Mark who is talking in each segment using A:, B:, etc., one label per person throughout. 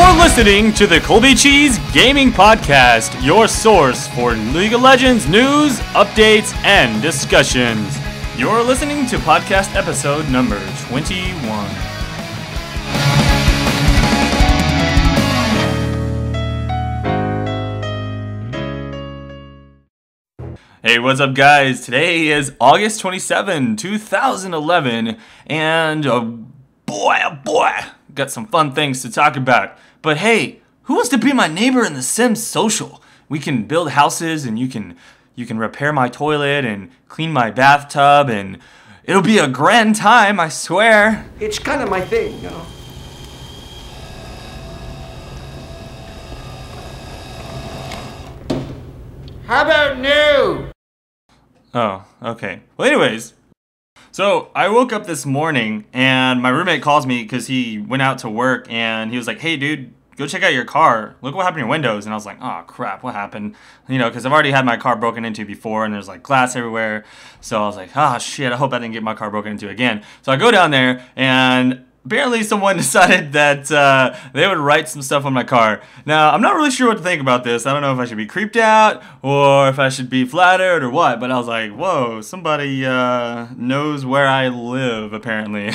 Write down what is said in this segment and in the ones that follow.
A: You're listening to the ColbyCheeZe Gaming Podcast, your source for League of Legends news, updates, and discussions. You're listening to podcast episode number 21. Hey, what's up, guys? Today is August 27, 2011, and boy, got some fun things to talk about. But hey, who wants to be my neighbor in The Sims Social? We can build houses, and you can repair my toilet and clean my bathtub, and it'll be a grand time, I swear.
B: It's kind of my thing, you know. How about new?
A: Oh, okay. Well, anyways, so I woke up this morning and my roommate calls me because he went out to work and he was like, hey, dude, go check out your car. Look what happened to your windows. And I was like, oh, crap, what happened? You know, because I've already had my car broken into before and there's like glass everywhere. So I was like, oh, shit, I hope I didn't get my car broken into again. So I go down there and apparently someone decided that they would write some stuff on my car. Now, I'm not really sure what to think about this. I don't know if I should be creeped out or if I should be flattered or what, but I was like, whoa, somebody knows where I live, apparently.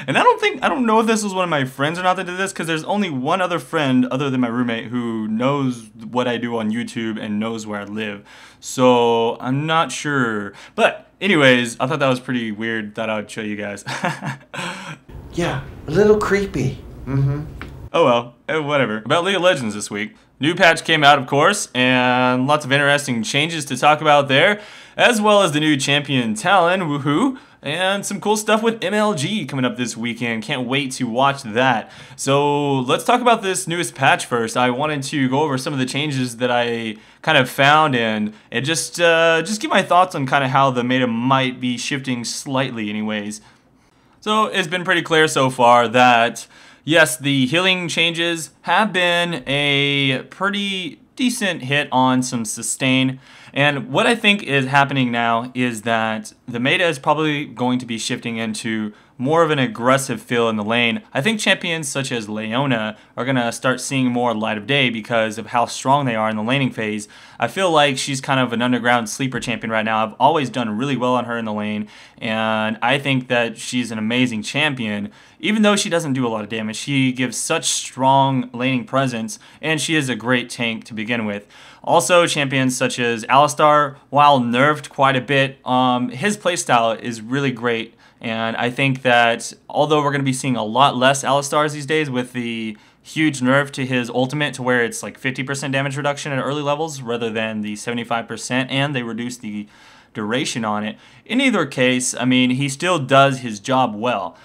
A: And I don't know if this was one of my friends or not that did this, because there's only one other friend other than my roommate who knows what I do on YouTube and knows where I live. So I'm not sure. But anyways, I thought that was pretty weird. Thought I would show you guys.
B: Yeah, a little creepy.
A: Oh well, whatever. About League of Legends this week. New patch came out, of course, and lots of interesting changes to talk about there, as well as the new champion Talon, woohoo, and some cool stuff with MLG coming up this weekend. Can't wait to watch that. So let's talk about this newest patch first. I wanted to go over some of the changes that I kind of found and just give my thoughts on kind of how the meta might be shifting slightly anyways. So it's been pretty clear so far that, yes, the healing changes have been a pretty decent hit on some sustain. And what I think is happening now is that the meta is probably going to be shifting into more of an aggressive feel in the lane. I think champions such as Leona are going to start seeing more light of day because of how strong they are in the laning phase. I feel like she's kind of an underground sleeper champion right now. I've always done really well on her in the lane, and I think that she's an amazing champion. Even though she doesn't do a lot of damage, she gives such strong laning presence, and she is a great tank to begin with. Also, champions such as Alistar, while nerfed quite a bit, his playstyle is really great. And I think that although we're going to be seeing a lot less Alistars these days with the huge nerf to his ultimate to where it's like 50% damage reduction at early levels rather than the 75%, and they reduce the duration on it. In either case, I mean, he still does his job well.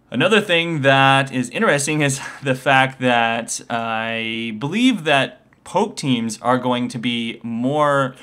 A: Another thing that is interesting is the fact that I believe that poke teams are going to be more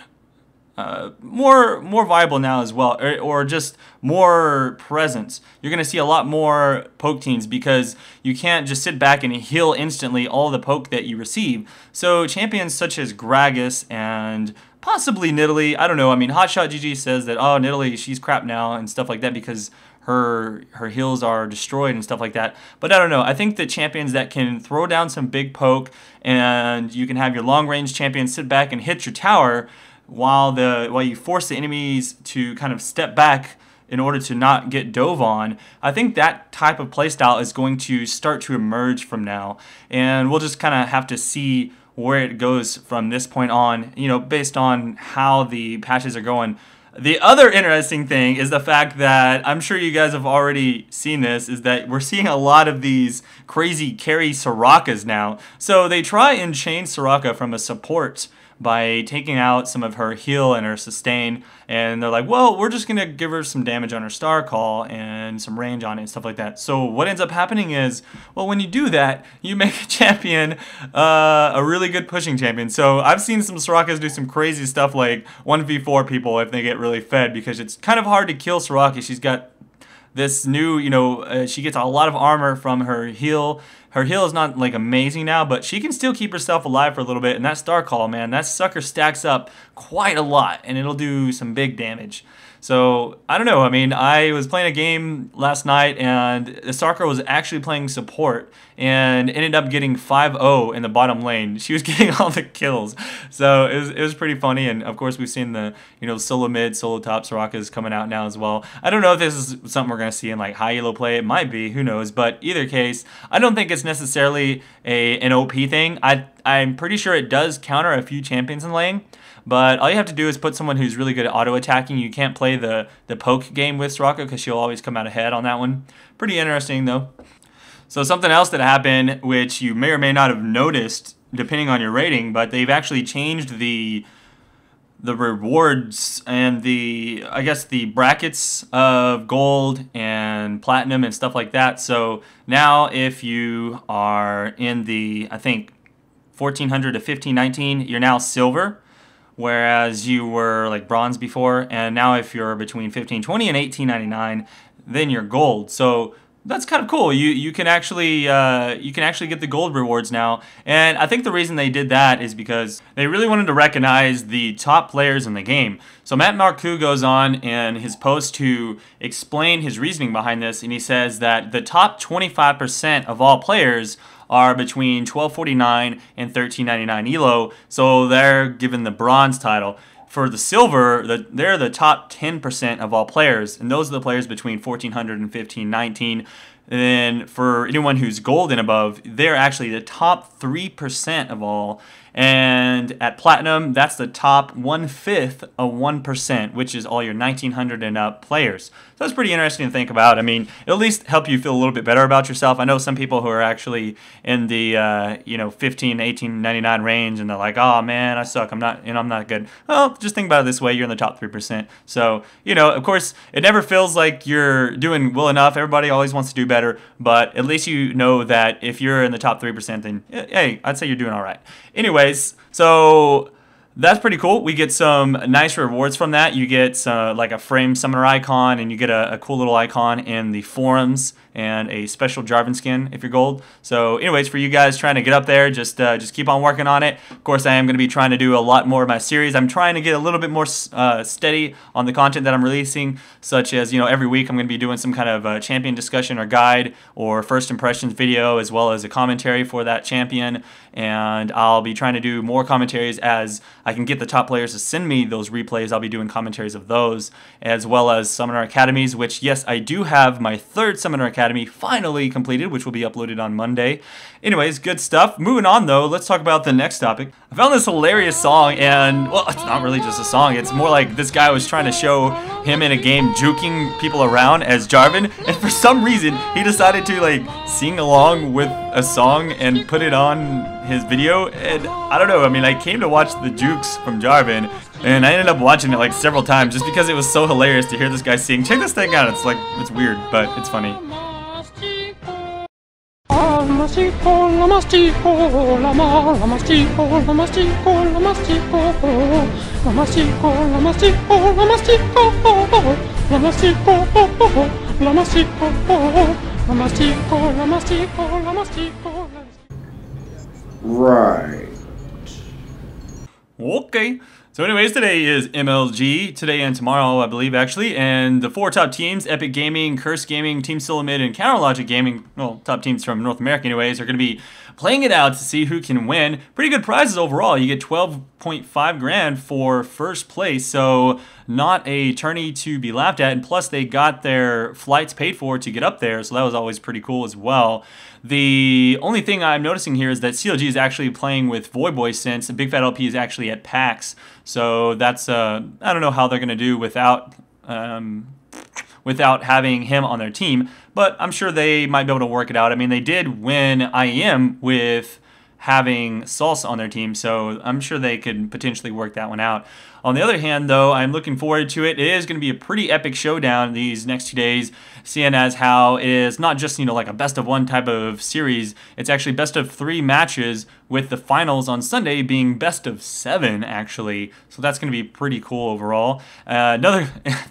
A: viable now as well, or just more presence. You're going to see a lot more poke teams because you can't just sit back and heal instantly all the poke that you receive. So champions such as Gragas and possibly Nidalee, I don't know, I mean, Hotshot GG says that, oh, Nidalee, she's crap now and stuff like that because her heals are destroyed and stuff like that. But I don't know, I think that champions that can throw down some big poke and you can have your long range champion sit back and hit your tower while you force the enemies to kind of step back in order to not get dove on. I think that type of playstyle is going to start to emerge from now, and we'll just kind of have to see where it goes from this point on, you know, based on how the patches are going. The other interesting thing is the fact that, I'm sure you guys have already seen this, is that we're seeing a lot of these crazy carry Sorakas now. So they try and change Soraka from a support by taking out some of her heal and her sustain, and they're like, well, we're just gonna give her some damage on her star call and some range on it and stuff like that. So what ends up happening is, well, when you do that, you make a champion a really good pushing champion. So I've seen some Sorakas do some crazy stuff like 1v4 people if they get really fed, because it's kind of hard to kill Soraka. She's got this new, she gets a lot of armor from her heal. Her heal is not like amazing now, but she can still keep herself alive for a little bit. And that star call, man, that sucker stacks up quite a lot, and it'll do some big damage. So I don't know. I mean, I was playing a game last night, and the stalker was actually playing support and ended up getting 5-0 in the bottom lane. She was getting all the kills, so it was pretty funny. And of course, we've seen the solo mid, solo top Soraka's coming out now as well. I don't know if this is something we're gonna see in like high elo play. It might be, who knows? But either case, I don't think it's necessarily an OP thing. I'm pretty sure it does counter a few champions in lane. But all you have to do is put someone who's really good at auto-attacking. You can't play the poke game with Soraka because she'll always come out ahead on that one. Pretty interesting, though. So something else that happened, which you may or may not have noticed, depending on your rating, but they've actually changed the rewards and I guess the brackets of gold and platinum and stuff like that. So now if you are in the, I think, 1400 to 1519, you're now silver. Whereas you were like bronze before, and now if you're between 1520 and 1899, then you're gold. So that's kind of cool. You can actually get the gold rewards now, and I think the reason they did that is because they really wanted to recognize the top players in the game. So Matt Marcoux goes on in his post to explain his reasoning behind this, and he says that the top 25% of all players are between 1249 and 1399 ELO, so they're given the bronze title. For the silver, they're the top 10% of all players, and those are the players between 1400 and 1519. And then for anyone who's gold and above, they're actually the top 3% of all. And at platinum, that's the top 1/5 of 1%, which is all your 1900 and up players. So that's pretty interesting to think about. I mean, it'll at least help you feel a little bit better about yourself. I know some people who are actually in the 15, 18, 99 range, and they're like, "Oh man, I suck. I'm not good." Well, just think about it this way: you're in the top 3%. So of course, it never feels like you're doing well enough. Everybody always wants to do better, but at least you know that if you're in the top 3%, then hey, I'd say you're doing all right. Anyways, so that's pretty cool. We get some nice rewards from that. You get like a frame summoner icon, and you get a cool little icon in the forums, and a special Jarvan skin if you're gold. So anyways, for you guys trying to get up there, just keep on working on it. Of course, I am going to be trying to do a lot more of my series. I'm trying to get a little bit more steady on the content that I'm releasing, such as, every week I'm going to be doing some kind of champion discussion or guide or first impressions video, as well as a commentary for that champion. And I'll be trying to do more commentaries as I can get the top players to send me those replays. I'll be doing commentaries of those, as well as Summoner Academies, which, yes, I do have my 3rd Summoner Academy finally completed, which will be uploaded on Monday. Anyways, good stuff. Moving on, though, let's talk about the next topic. I found this hilarious song, and, well, it's not really just a song. It's more like this guy was trying to show him in a game juking people around as Jarvan, and for some reason, he decided to, like, sing along with a song and put it on his video, and I don't know, I mean, I came to watch the Jukes from Jarvan, and I ended up watching it like several times just because it was so hilarious to hear this guy sing. Check this thing out. It's weird, but it's funny.
B: Right.
A: Okay. So anyways, today is MLG, today and tomorrow, I believe, actually, and the 4 top teams, Epic Gaming, Curse Gaming, Team Silomid, and Counterlogic Gaming, well, top teams from North America anyways, are going to be playing it out to see who can win. Pretty good prizes overall. You get 12.5 grand for first place, so not a tourney to be laughed at, and plus they got their flights paid for to get up there, so that was always pretty cool as well. The only thing I'm noticing here is that CLG is actually playing with Voyboy since Big Fat LP is actually at PAX. So that's, I don't know how they're going to do without having him on their team. But I'm sure they might be able to work it out. I mean, they did win IEM with having Salsa on their team, so I'm sure they could potentially work that one out. On the other hand, though, I'm looking forward to it. It is going to be a pretty epic showdown these next 2 days, seeing as how it is not just, like a best-of-1 type of series. It's actually best-of-3 matches, with the finals on Sunday being best-of-7, actually. So that's going to be pretty cool overall. Another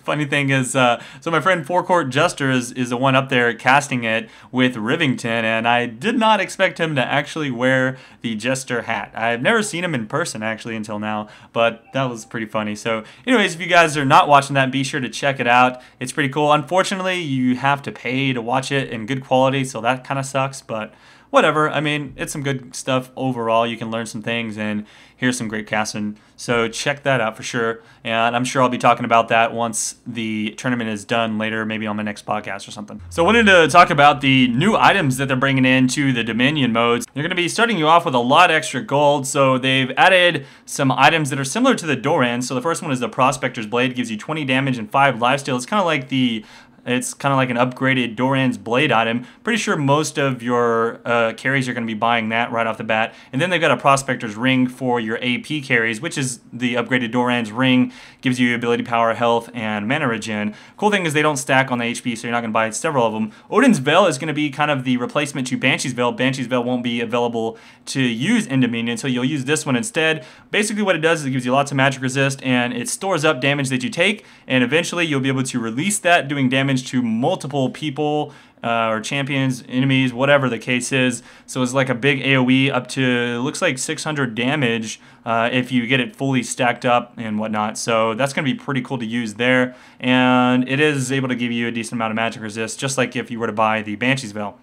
A: funny thing is, so my friend Forecourt Jester is the one up there casting it with Rivington, and I did not expect him to actually wear the Jester hat. I've never seen him in person, actually, until now, but that was pretty pretty funny. So anyways, if you guys are not watching that, be sure to check it out. It's pretty cool. Unfortunately, you have to pay to watch it in good quality, so that kind of sucks, but whatever. I mean, it's some good stuff overall. You can learn some things and hear some great casting. So check that out for sure. And I'm sure I'll be talking about that once the tournament is done later, maybe on my next podcast or something. So I wanted to talk about the new items that they're bringing into the Dominion modes. They're going to be starting you off with a lot extra gold. So they've added some items that are similar to the Doran. So the first one is the Prospector's Blade. Gives you 20 damage and 5 lifesteal. It's kind of like an upgraded Doran's Blade item. Pretty sure most of your carries are going to be buying that right off the bat. And then they've got a Prospector's Ring for your AP carries, which is the upgraded Doran's Ring. Gives you ability, power, health, and mana regen. Cool thing is they don't stack on the HP, so you're not going to buy several of them. Odin's Veil is going to be kind of the replacement to Banshee's Veil. Banshee's Veil won't be available to use in Dominion, so you'll use this one instead. Basically what it does is it gives you lots of magic resist, and it stores up damage that you take, and eventually you'll be able to release that, doing damage to multiple people or champions, enemies, whatever the case is. So it's like a big AoE up to, looks like 600 damage if you get it fully stacked up and whatnot. So that's going to be pretty cool to use there. And it is able to give you a decent amount of magic resist, just like if you were to buy the Banshee's Veil.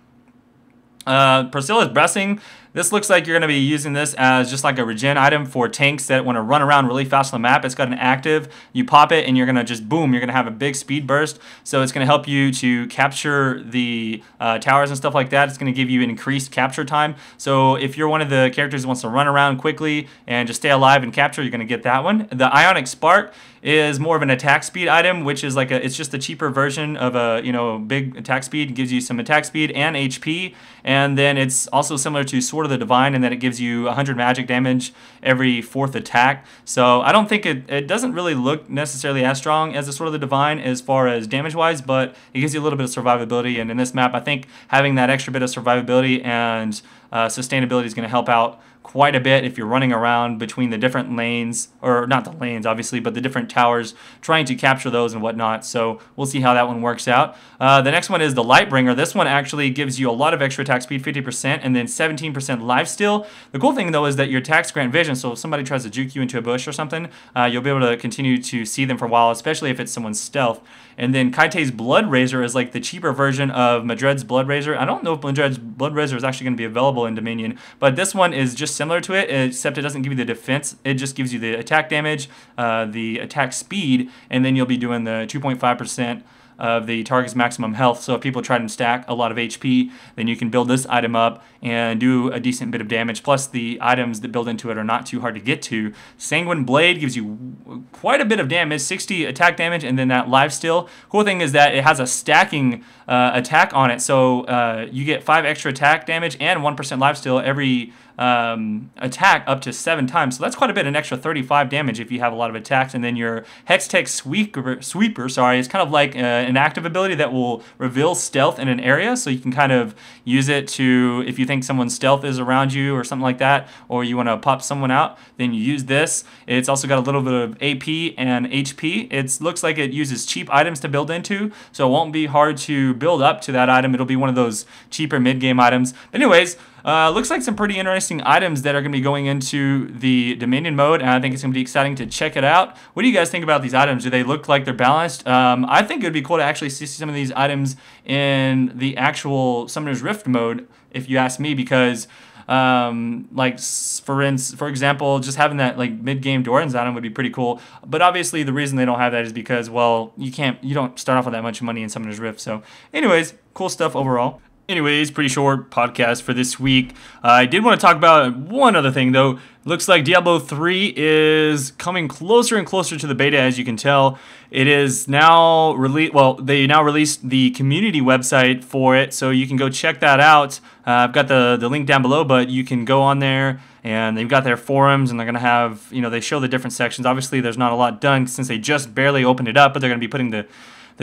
A: Priscilla's Blessing. This looks like you're going to be using this as just like a regen item for tanks that want to run around really fast on the map. It's got an active. You pop it and you're going to just boom. You're going to have a big speed burst. So it's going to help you to capture the towers and stuff like that. It's going to give you an increased capture time. So if you're one of the characters that wants to run around quickly and just stay alive and capture, you're going to get that one. The Ionic Spark is more of an attack speed item, which is like it's just a cheaper version of a big attack speed. It gives you some attack speed and HP, and then it's also similar to Sword of the Divine in that it gives you 100 magic damage every 4th attack. So I don't think it doesn't really look necessarily as strong as the Sword of the Divine as far as damage wise, but it gives you a little bit of survivability, and in this map I think having that extra bit of survivability and sustainability is going to help out quite a bit if you're running around between the different lanes, or not the lanes obviously, but the different towers, trying to capture those and whatnot. So we'll see how that one works out. The next one is the Lightbringer. This one actually gives you a lot of extra attack speed, 50%, and then 17% lifesteal. The cool thing though is that your attacks grant vision, so if somebody tries to juke you into a bush or something, you'll be able to continue to see them for a while, especially if it's someone's stealth. And then Kaite's Blood Razor is like the cheaper version of Madred's Blood Razor. I don't know if Madred's Blood Razor is actually going to be available in Dominion, but this one is just similar to it, except it doesn't give you the defense. It just gives you the attack damage, the attack speed, and then you'll be doing the 2.5% of the target's maximum health. So if people try to stack a lot of HP, then you can build this item up and do a decent bit of damage. Plus the items that build into it are not too hard to get to. Sanguine Blade gives you quite a bit of damage, 60 attack damage, and then that lifesteal. Cool thing is that it has a stacking attack on it, so you get 5 extra attack damage and 1% lifesteal every attack up to 7 times. So that's quite a bit, an extra 35 damage if you have a lot of attacks. And then your Hextech Sweeper is kind of like an active ability that will reveal stealth in an area, so you can kind of use it to, if you think someone's stealth is around you or something like that, or you want to pop someone out, then you use this. It's also got a little bit of AP and HP. It looks like it uses cheap items to build into, so it won't be hard to build up to that item. It'll be one of those cheaper mid-game items. But anyways, looks like some pretty interesting items that are going to be going into the Dominion mode, and I think it's going to be exciting to check it out. What do you guys think about these items? Do they look like they're balanced? I think it would be cool to actually see some of these items in the actual Summoner's Rift mode, if you ask me, because like for example, just having that like mid-game Doran's item would be pretty cool. But obviously the reason they don't have that is because, well, you don't start off with that much money in Summoner's Rift. So anyways, cool stuff overall. Anyways, pretty short podcast for this week. I did want to talk about one other thing, though. Looks like Diablo 3 is coming closer and closer to the beta, as you can tell. It is now released. Well, they now released the community website for it, so you can go check that out. I've got the link down below, but you can go on there, and they've got their forums, and they're going to have, they show the different sections. Obviously, there's not a lot done since they just barely opened it up, but they're going to be putting the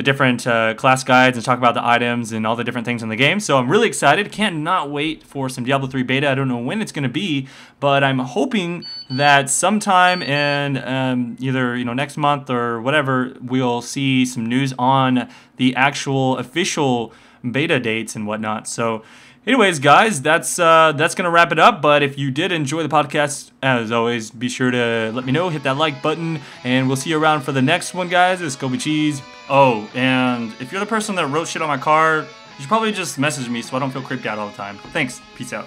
A: different class guides and talk about the items and all the different things in the game. So I'm really excited. Cannot wait for some Diablo 3 beta. I don't know when it's going to be, but I'm hoping that sometime in either next month or whatever, we'll see some news on the actual official beta dates and whatnot. So Anyways, guys, that's gonna wrap it up. But if you did enjoy the podcast, as always, be sure to let me know. Hit that like button, and we'll see you around for the next one, guys. It's ColbyCheeZe. Oh, and if you're the person that wrote shit on my car, you should probably just message me so I don't feel creeped out all the time. Thanks. Peace out.